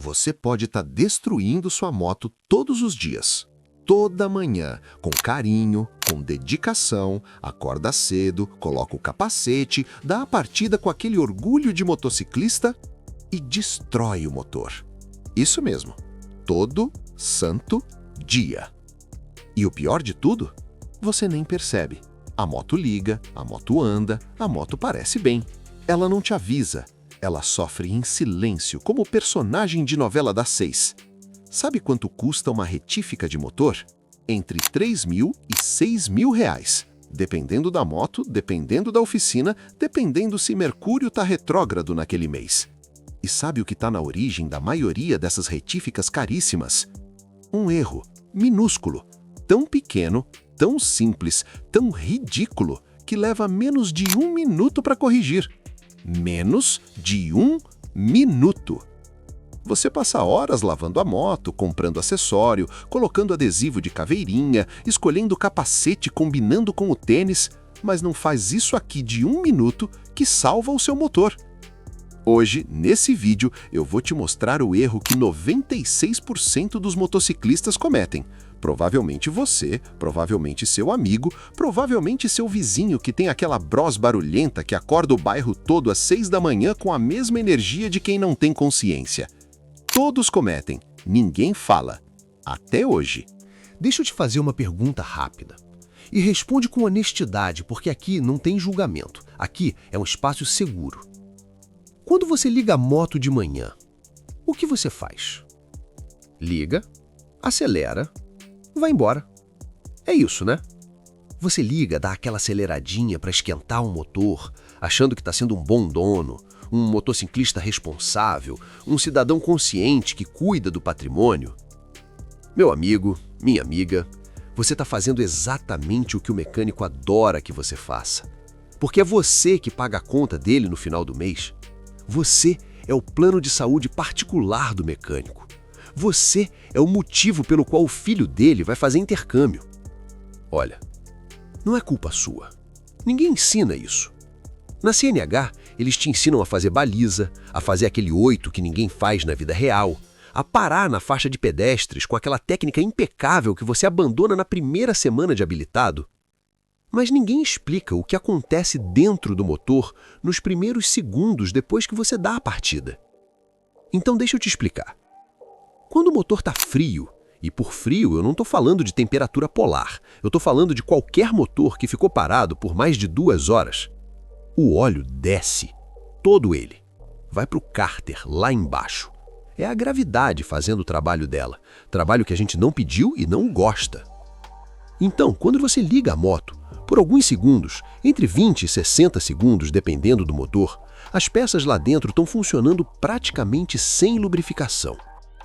você pode estar destruindo sua moto todos os dias. Toda manhã, com carinho, com dedicação, acorda cedo, coloca o capacete, dá a partida com aquele orgulho de motociclista e destrói o motor. Isso mesmo, todo santo dia. E o pior de tudo, você nem percebe. A moto liga, a moto anda, a moto parece bem. Ela não te avisa, ela sofre em silêncio, como o personagem de novela das 6. Sabe quanto custa uma retífica de motor? Entre R$3.000 e R$6.000. Dependendo da moto, dependendo da oficina, dependendo se Mercúrio está retrógrado naquele mês. E sabe o que está na origem da maioria dessas retíficas caríssimas? Um erro minúsculo, tão pequeno, tão simples, tão ridículo, que leva menos de 1 minuto para corrigir. Menos de 1 minuto. Você passa horas lavando a moto, comprando acessório, colocando adesivo de caveirinha, escolhendo capacete combinando com o tênis, mas não faz isso aqui de 1 minuto que salva o seu motor. Hoje, nesse vídeo, eu vou te mostrar o erro que 96% dos motociclistas cometem. Provavelmente você, provavelmente seu amigo, provavelmente seu vizinho que tem aquela bros barulhenta que acorda o bairro todo às 6 da manhã com a mesma energia de quem não tem consciência. Todos cometem, ninguém fala. Até hoje. Deixa eu te fazer uma pergunta rápida. E responde com honestidade, porque aqui não tem julgamento. Aqui é um espaço seguro. Quando você liga a moto de manhã, o que você faz? Liga, acelera, vai embora. É isso, né? Você liga, dá aquela aceleradinha para esquentar o motor, achando que está sendo um bom dono, um motociclista responsável, um cidadão consciente que cuida do patrimônio. Meu amigo, minha amiga, você está fazendo exatamente o que o mecânico adora que você faça. Porque é você que paga a conta dele no final do mês. Você é o plano de saúde particular do mecânico. Você é o motivo pelo qual o filho dele vai fazer intercâmbio. Olha, não é culpa sua. Ninguém ensina isso. Na CNH, eles te ensinam a fazer baliza, a fazer aquele 8 que ninguém faz na vida real, a parar na faixa de pedestres com aquela técnica impecável que você abandona na primeira semana de habilitado. Mas ninguém explica o que acontece dentro do motor nos primeiros segundos depois que você dá a partida. Então deixa eu te explicar. Quando o motor está frio, e por frio eu não estou falando de temperatura polar, eu estou falando de qualquer motor que ficou parado por mais de 2 horas, o óleo desce, todo ele, vai para o cárter lá embaixo. É a gravidade fazendo o trabalho dela, trabalho que a gente não pediu e não gosta. Então, quando você liga a moto, por alguns segundos, entre 20 e 60 segundos, dependendo do motor, as peças lá dentro estão funcionando praticamente sem lubrificação.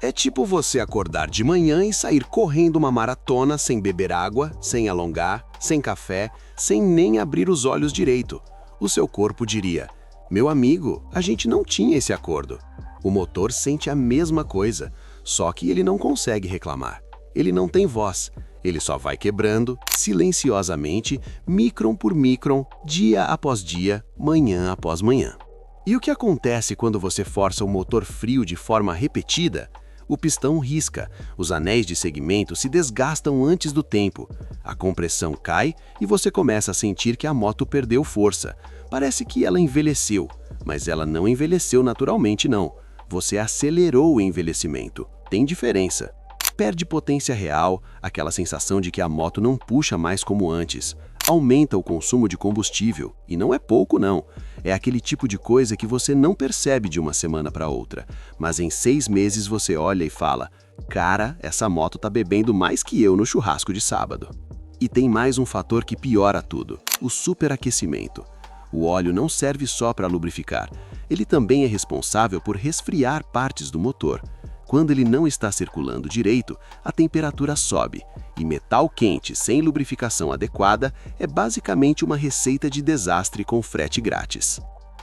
É tipo você acordar de manhã e sair correndo uma maratona sem beber água, sem alongar, sem café, sem nem abrir os olhos direito. O seu corpo diria: meu amigo, a gente não tinha esse acordo. O motor sente a mesma coisa, só que ele não consegue reclamar. Ele não tem voz. Ele só vai quebrando, silenciosamente, micron por micron, dia após dia, manhã após manhã. E o que acontece quando você força o motor frio de forma repetida? O pistão risca, os anéis de segmento se desgastam antes do tempo, a compressão cai e você começa a sentir que a moto perdeu força. Parece que ela envelheceu, mas ela não envelheceu naturalmente não. Você acelerou o envelhecimento. Tem diferença. Perde potência real, aquela sensação de que a moto não puxa mais como antes. Aumenta o consumo de combustível, e não é pouco não. É aquele tipo de coisa que você não percebe de uma semana para outra, mas em 6 meses você olha e fala: cara, essa moto tá bebendo mais que eu no churrasco de sábado. E tem mais um fator que piora tudo: o superaquecimento. O óleo não serve só para lubrificar, ele também é responsável por resfriar partes do motor. Quando ele não está circulando direito, a temperatura sobe, e metal quente sem lubrificação adequada é basicamente uma receita de desastre com frete grátis.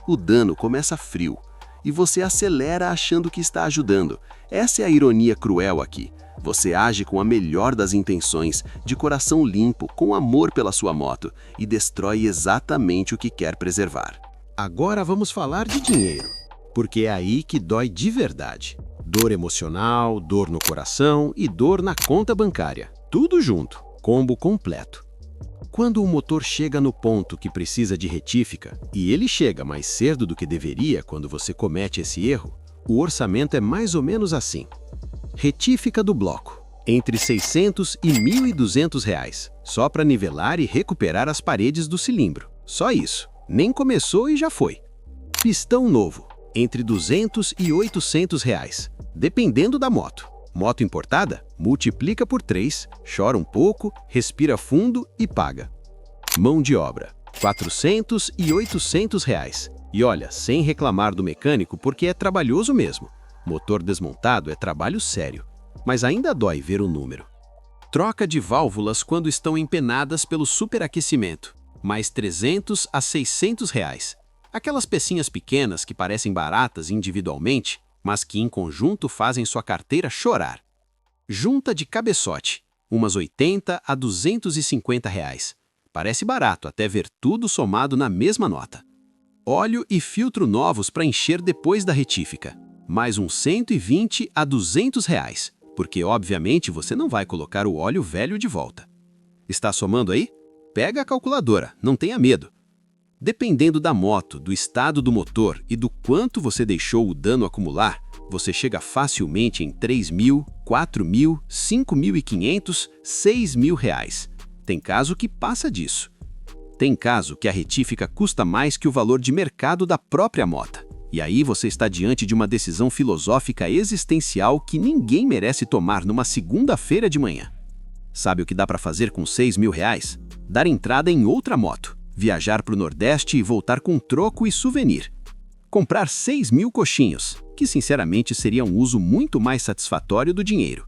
O dano começa frio, e você acelera achando que está ajudando. Essa é a ironia cruel aqui. Você age com a melhor das intenções, de coração limpo, com amor pela sua moto, e destrói exatamente o que quer preservar. Agora vamos falar de dinheiro, porque é aí que dói de verdade. Dor emocional, dor no coração e dor na conta bancária. Tudo junto, combo completo. Quando o motor chega no ponto que precisa de retífica, e ele chega mais cedo do que deveria quando você comete esse erro, o orçamento é mais ou menos assim. Retífica do bloco, entre R$ 600 e R$ 1.200, só para nivelar e recuperar as paredes do cilindro. Só isso, nem começou e já foi. Pistão novo, entre R$ 200 e R$ 800, dependendo da moto. Moto importada? Multiplica por 3, chora um pouco, respira fundo e paga. Mão de obra, R$ 400 e R$ 800. E olha, sem reclamar do mecânico porque é trabalhoso mesmo. Motor desmontado é trabalho sério, mas ainda dói ver o número. Troca de válvulas quando estão empenadas pelo superaquecimento, mais R$ 300 a R$ 600. Aquelas pecinhas pequenas que parecem baratas individualmente, mas que em conjunto fazem sua carteira chorar. Junta de cabeçote, umas R$ 80 a R$ 250. Parece barato até ver tudo somado na mesma nota. Óleo e filtro novos para encher depois da retífica, mais uns 120 a R$ 200, porque obviamente você não vai colocar o óleo velho de volta. Está somando aí? Pega a calculadora, não tenha medo. Dependendo da moto, do estado do motor e do quanto você deixou o dano acumular, você chega facilmente em R$ 3.000, R$ 4.000, R$ 5.500, R$ 6.000. Tem caso que passa disso. Tem caso que a retífica custa mais que o valor de mercado da própria moto. E aí você está diante de uma decisão filosófica existencial que ninguém merece tomar numa segunda-feira de manhã. Sabe o que dá para fazer com R$ 6.000? Dar entrada em outra moto. Viajar para o Nordeste e voltar com troco e souvenir. Comprar 6.000 coxinhos, que sinceramente seria um uso muito mais satisfatório do dinheiro.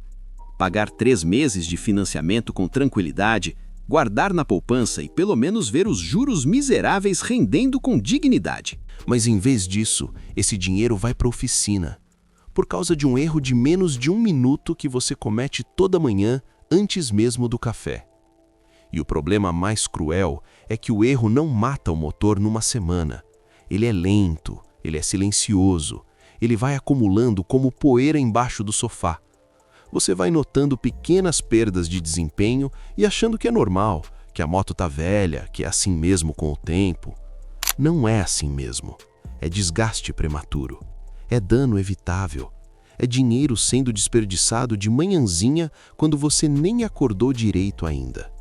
Pagar 3 meses de financiamento com tranquilidade, guardar na poupança e pelo menos ver os juros miseráveis rendendo com dignidade. Mas em vez disso, esse dinheiro vai para a oficina, por causa de um erro de menos de 1 minuto que você comete toda manhã antes mesmo do café. E o problema mais cruel é que o erro não mata o motor numa semana. Ele é lento, ele é silencioso, ele vai acumulando como poeira embaixo do sofá. Você vai notando pequenas perdas de desempenho e achando que é normal, que a moto tá velha, que é assim mesmo com o tempo. Não é assim mesmo. É desgaste prematuro. É dano evitável. É dinheiro sendo desperdiçado de manhãzinha quando você nem acordou direito ainda.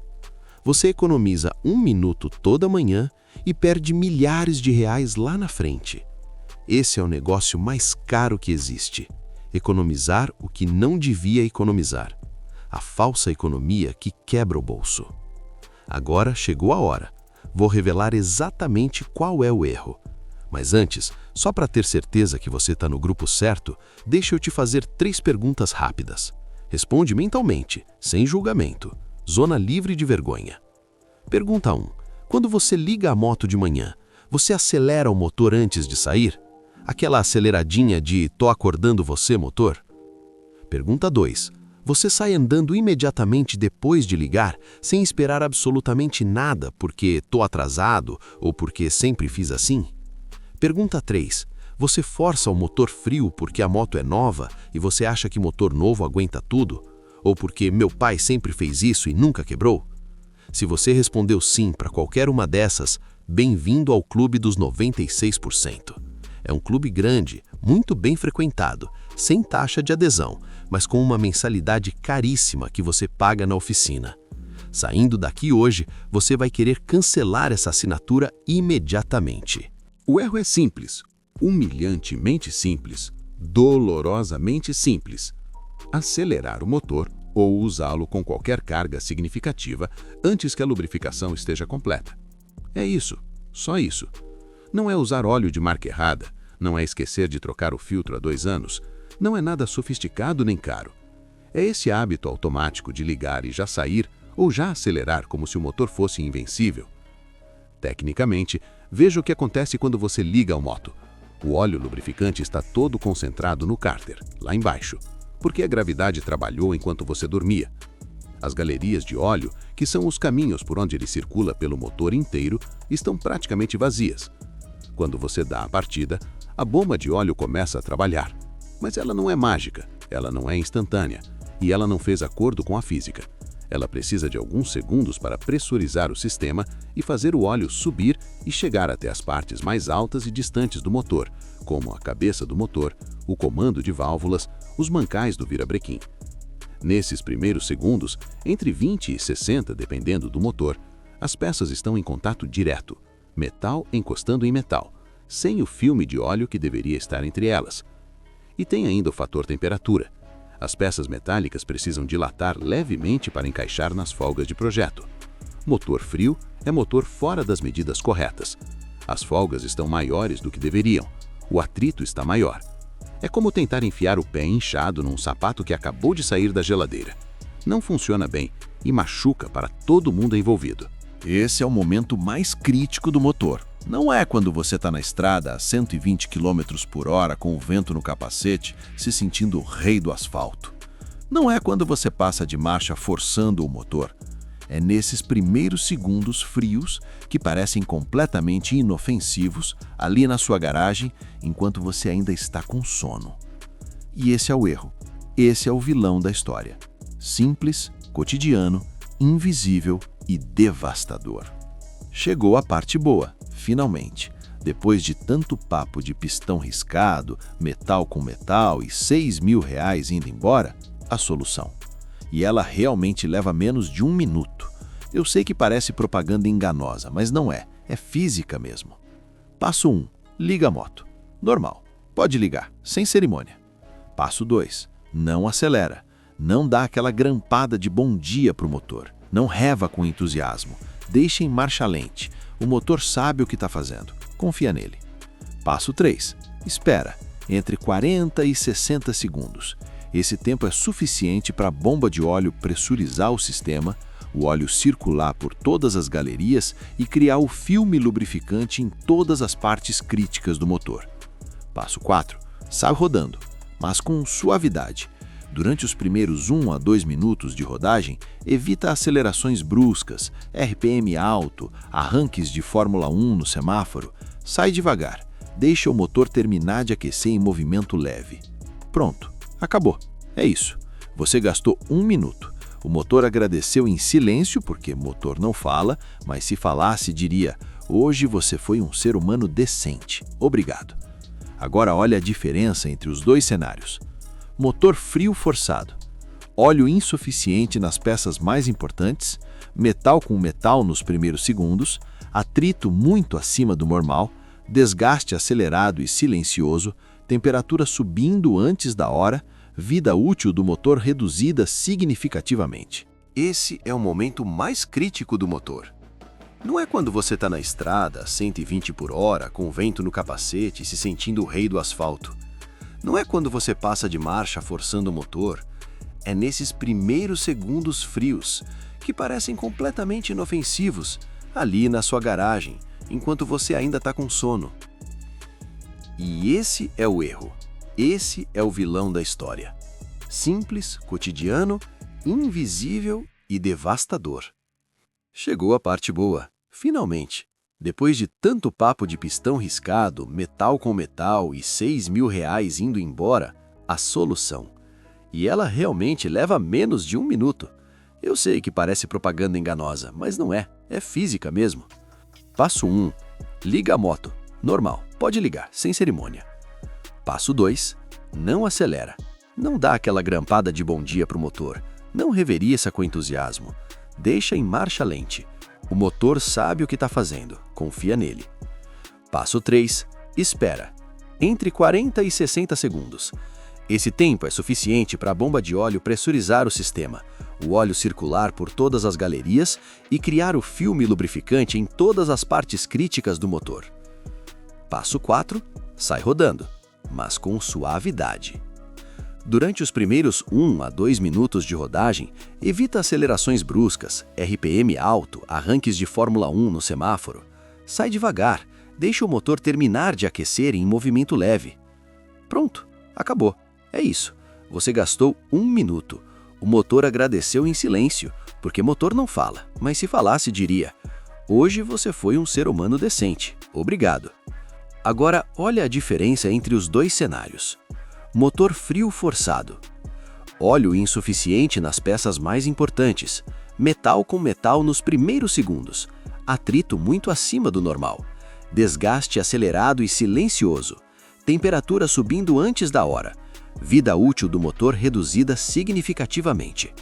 Você economiza 1 minuto toda manhã e perde milhares de reais lá na frente. Esse é o negócio mais caro que existe. Economizar o que não devia economizar. A falsa economia que quebra o bolso. Agora chegou a hora. Vou revelar exatamente qual é o erro. Mas antes, só para ter certeza que você está no grupo certo, deixa eu te fazer 3 perguntas rápidas. Responde mentalmente, sem julgamento. Zona livre de vergonha. Pergunta 1. Quando você liga a moto de manhã, você acelera o motor antes de sair? Aquela aceleradinha de "tô acordando você, motor"? Pergunta 2. Você sai andando imediatamente depois de ligar, sem esperar absolutamente nada porque "tô atrasado" ou porque "sempre fiz assim"? Pergunta 3. Você força o motor frio porque a moto é nova e você acha que motor novo aguenta tudo? Ou porque "meu pai sempre fez isso e nunca quebrou"? Se você respondeu sim para qualquer uma dessas, bem-vindo ao clube dos 96%. É um clube grande, muito bem frequentado, sem taxa de adesão, mas com uma mensalidade caríssima que você paga na oficina. Saindo daqui hoje, você vai querer cancelar essa assinatura imediatamente. O erro é simples, humilhantemente simples, dolorosamente simples. Acelerar o motor ou usá-lo com qualquer carga significativa antes que a lubrificação esteja completa. É isso, só isso. Não é usar óleo de marca errada, não é esquecer de trocar o filtro há 2 anos, não é nada sofisticado nem caro. É esse hábito automático de ligar e já sair ou já acelerar como se o motor fosse invencível. Tecnicamente, veja o que acontece quando você liga a moto. O óleo lubrificante está todo concentrado no cárter, lá embaixo, porque a gravidade trabalhou enquanto você dormia. As galerias de óleo, que são os caminhos por onde ele circula pelo motor inteiro, estão praticamente vazias. Quando você dá a partida, a bomba de óleo começa a trabalhar. Mas ela não é mágica, ela não é instantânea e ela não fez acordo com a física. Ela precisa de alguns segundos para pressurizar o sistema e fazer o óleo subir e chegar até as partes mais altas e distantes do motor, como a cabeça do motor, o comando de válvulas, os mancais do virabrequim. Nesses primeiros segundos, entre 20 e 60, dependendo do motor, as peças estão em contato direto, metal encostando em metal, sem o filme de óleo que deveria estar entre elas. E tem ainda o fator temperatura. As peças metálicas precisam dilatar levemente para encaixar nas folgas de projeto. Motor frio é motor fora das medidas corretas. As folgas estão maiores do que deveriam. O atrito está maior. É como tentar enfiar o pé inchado num sapato que acabou de sair da geladeira. Não funciona bem e machuca para todo mundo envolvido. Esse é o momento mais crítico do motor. Não é quando você está na estrada a 120 km por hora com o vento no capacete, se sentindo o rei do asfalto. Não é quando você passa de marcha forçando o motor. É nesses primeiros segundos frios que parecem completamente inofensivos ali na sua garagem enquanto você ainda está com sono. E esse é o erro. Esse é o vilão da história. Simples, cotidiano, invisível e devastador. Chegou a parte boa, finalmente. Depois de tanto papo de pistão riscado, metal com metal e R$6.000 indo embora, a solução. E ela realmente leva menos de 1 minuto. Eu sei que parece propaganda enganosa, mas não é. É física mesmo. Passo 1. Liga a moto. Normal. Pode ligar, sem cerimônia. Passo 2. Não acelera. Não dá aquela grampada de bom dia pro motor. Não reva com entusiasmo. Deixa em marcha lente. O motor sabe o que está fazendo. Confia nele. Passo 3. Espera. Entre 40 e 60 segundos. Esse tempo é suficiente para a bomba de óleo pressurizar o sistema, o óleo circular por todas as galerias e criar o filme lubrificante em todas as partes críticas do motor. Passo 4. Sai rodando, mas com suavidade. Durante os primeiros 1 a 2 minutos de rodagem, evita acelerações bruscas, RPM alto, arranques de Fórmula 1 no semáforo. Sai devagar. Deixa o motor terminar de aquecer em movimento leve. Pronto. Acabou. É isso. Você gastou 1 minuto. O motor agradeceu em silêncio, porque motor não fala, mas se falasse diria: hoje você foi um ser humano decente. Obrigado. Agora olha a diferença entre os dois cenários. Motor frio forçado. Óleo insuficiente nas peças mais importantes, metal com metal nos primeiros segundos, atrito muito acima do normal, desgaste acelerado e silencioso, temperatura subindo antes da hora, vida útil do motor reduzida significativamente. Esse é o momento mais crítico do motor. Não é quando você está na estrada a 120 por hora, com o vento no capacete, se sentindo o rei do asfalto. Não é quando você passa de marcha forçando o motor. É nesses primeiros segundos frios, que parecem completamente inofensivos, ali na sua garagem, enquanto você ainda está com sono. E esse é o erro. Esse é o vilão da história. Simples, cotidiano, invisível e devastador. Chegou a parte boa, finalmente. Depois de tanto papo de pistão riscado, metal com metal e R$6.000 indo embora, a solução. E ela realmente leva menos de 1 minuto. Eu sei que parece propaganda enganosa, mas não é. É física mesmo. Passo 1. Liga a moto. Normal. Pode ligar, sem cerimônia. Passo 2. Não acelera. Não dá aquela grampada de bom dia pro motor. Não reverencia com entusiasmo. Deixa em marcha lente. O motor sabe o que está fazendo. Confia nele. Passo 3. Espera. Entre 40 e 60 segundos. Esse tempo é suficiente para a bomba de óleo pressurizar o sistema, o óleo circular por todas as galerias e criar o filme lubrificante em todas as partes críticas do motor. Passo 4. Sai rodando, mas com suavidade. Durante os primeiros 1 a 2 minutos de rodagem, evita acelerações bruscas, RPM alto, arranques de Fórmula 1 no semáforo. Sai devagar, deixa o motor terminar de aquecer em movimento leve. Pronto, acabou. É isso. Você gastou 1 minuto. O motor agradeceu em silêncio, porque motor não fala, mas se falasse diria: hoje você foi um ser humano decente. Obrigado. Agora olha a diferença entre os dois cenários. Motor frio forçado. Óleo insuficiente nas peças mais importantes. Metal com metal nos primeiros segundos. Atrito muito acima do normal. Desgaste acelerado e silencioso. Temperatura subindo antes da hora. Vida útil do motor reduzida significativamente.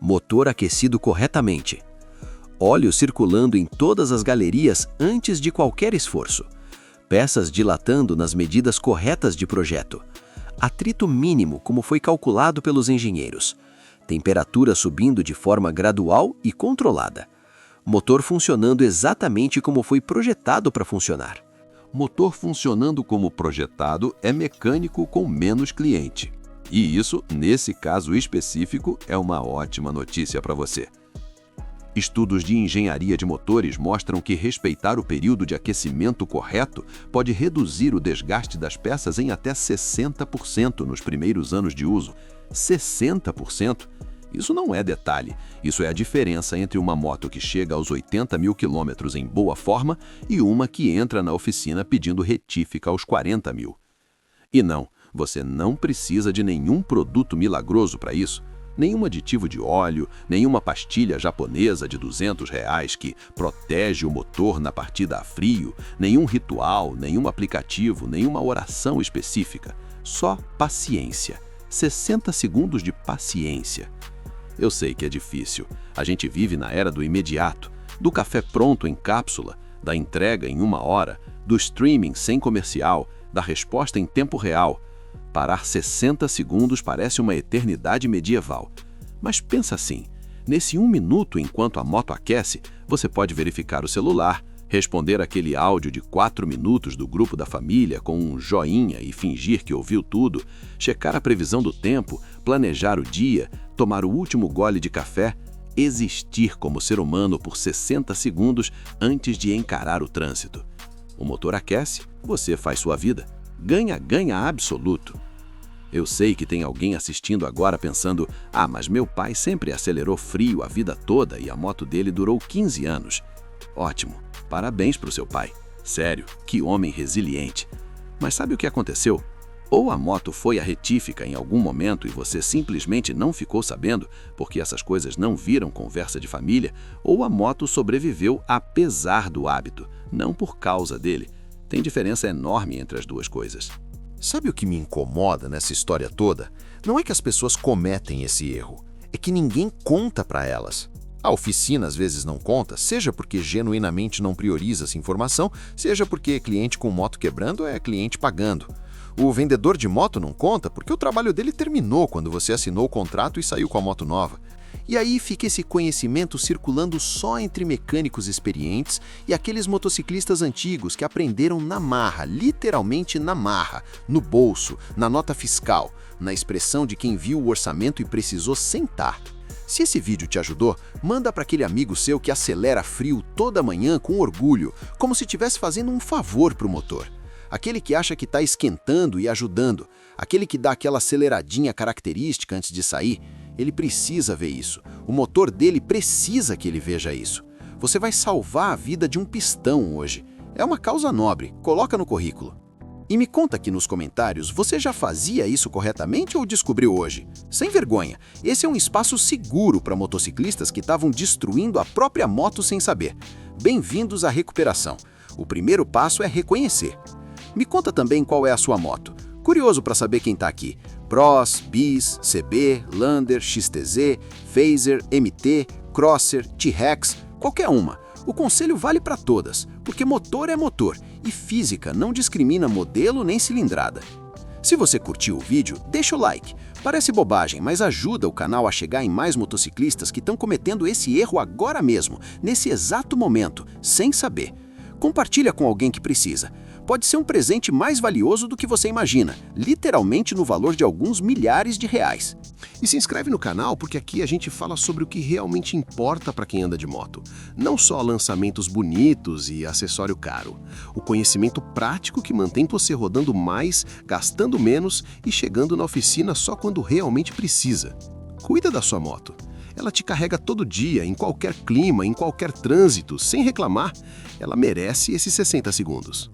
Motor aquecido corretamente. Óleo circulando em todas as galerias antes de qualquer esforço. Peças dilatando nas medidas corretas de projeto. Atrito mínimo, como foi calculado pelos engenheiros. Temperatura subindo de forma gradual e controlada. Motor funcionando exatamente como foi projetado para funcionar. Motor funcionando como projetado é mecânico com menos cliente. E isso, nesse caso específico, é uma ótima notícia para você. Estudos de engenharia de motores mostram que respeitar o período de aquecimento correto pode reduzir o desgaste das peças em até 60% nos primeiros anos de uso. 60%? Isso não é detalhe, isso é a diferença entre uma moto que chega aos 80 mil quilômetros em boa forma e uma que entra na oficina pedindo retífica aos 40 mil. E não, você não precisa de nenhum produto milagroso para isso. Nenhum aditivo de óleo, nenhuma pastilha japonesa de R$ 200 que protege o motor na partida a frio, nenhum ritual, nenhum aplicativo, nenhuma oração específica. Só paciência. 60 segundos de paciência. Eu sei que é difícil. A gente vive na era do imediato, do café pronto em cápsula, da entrega em 1 hora, do streaming sem comercial, da resposta em tempo real. Parar 60 segundos parece uma eternidade medieval. Mas pensa assim, nesse 1 minuto enquanto a moto aquece, você pode verificar o celular, responder aquele áudio de 4 minutos do grupo da família com um joinha e fingir que ouviu tudo, checar a previsão do tempo, planejar o dia, tomar o último gole de café, existir como ser humano por 60 segundos antes de encarar o trânsito. O motor aquece, você faz sua vida. Ganha absoluto. Eu sei que tem alguém assistindo agora pensando, mas meu pai sempre acelerou frio a vida toda e a moto dele durou 15 anos. Ótimo, parabéns para o seu pai. Sério, que homem resiliente. Mas sabe o que aconteceu? Ou a moto foi a retífica em algum momento e você simplesmente não ficou sabendo, porque essas coisas não viram conversa de família, ou a moto sobreviveu apesar do hábito, não por causa dele. Tem diferença enorme entre as duas coisas. Sabe o que me incomoda nessa história toda? Não é que as pessoas cometem esse erro, é que ninguém conta para elas. A oficina às vezes não conta, seja porque genuinamente não prioriza essa informação, seja porque cliente com moto quebrando é cliente pagando. O vendedor de moto não conta porque o trabalho dele terminou quando você assinou o contrato e saiu com a moto nova. E aí fica esse conhecimento circulando só entre mecânicos experientes e aqueles motociclistas antigos que aprenderam na marra, literalmente na marra, no bolso, na nota fiscal, na expressão de quem viu o orçamento e precisou sentar. Se esse vídeo te ajudou, manda para aquele amigo seu que acelera frio toda manhã com orgulho, como se estivesse fazendo um favor para o motor. Aquele que acha que está esquentando e ajudando, aquele que dá aquela aceleradinha característica antes de sair, ele precisa ver isso. O motor dele precisa que ele veja isso. Você vai salvar a vida de um pistão hoje. É uma causa nobre, coloca no currículo. E me conta aqui nos comentários, você já fazia isso corretamente ou descobriu hoje? Sem vergonha, esse é um espaço seguro para motociclistas que estavam destruindo a própria moto sem saber. Bem-vindos à recuperação. O primeiro passo é reconhecer. Me conta também qual é a sua moto. Curioso para saber quem está aqui. Bros, Bis, CB, Lander, XTZ, Phaser, MT, Crosser, T-Rex, qualquer uma. O conselho vale para todas, porque motor é motor e física não discrimina modelo nem cilindrada. Se você curtiu o vídeo, deixa o like. Parece bobagem, mas ajuda o canal a chegar em mais motociclistas que estão cometendo esse erro agora mesmo, nesse exato momento, sem saber. Compartilha com alguém que precisa. Pode ser um presente mais valioso do que você imagina, literalmente no valor de alguns milhares de reais. E se inscreve no canal porque aqui a gente fala sobre o que realmente importa para quem anda de moto. Não só lançamentos bonitos e acessório caro. O conhecimento prático que mantém você rodando mais, gastando menos e chegando na oficina só quando realmente precisa. Cuida da sua moto. Ela te carrega todo dia, em qualquer clima, em qualquer trânsito, sem reclamar. Ela merece esses 60 segundos.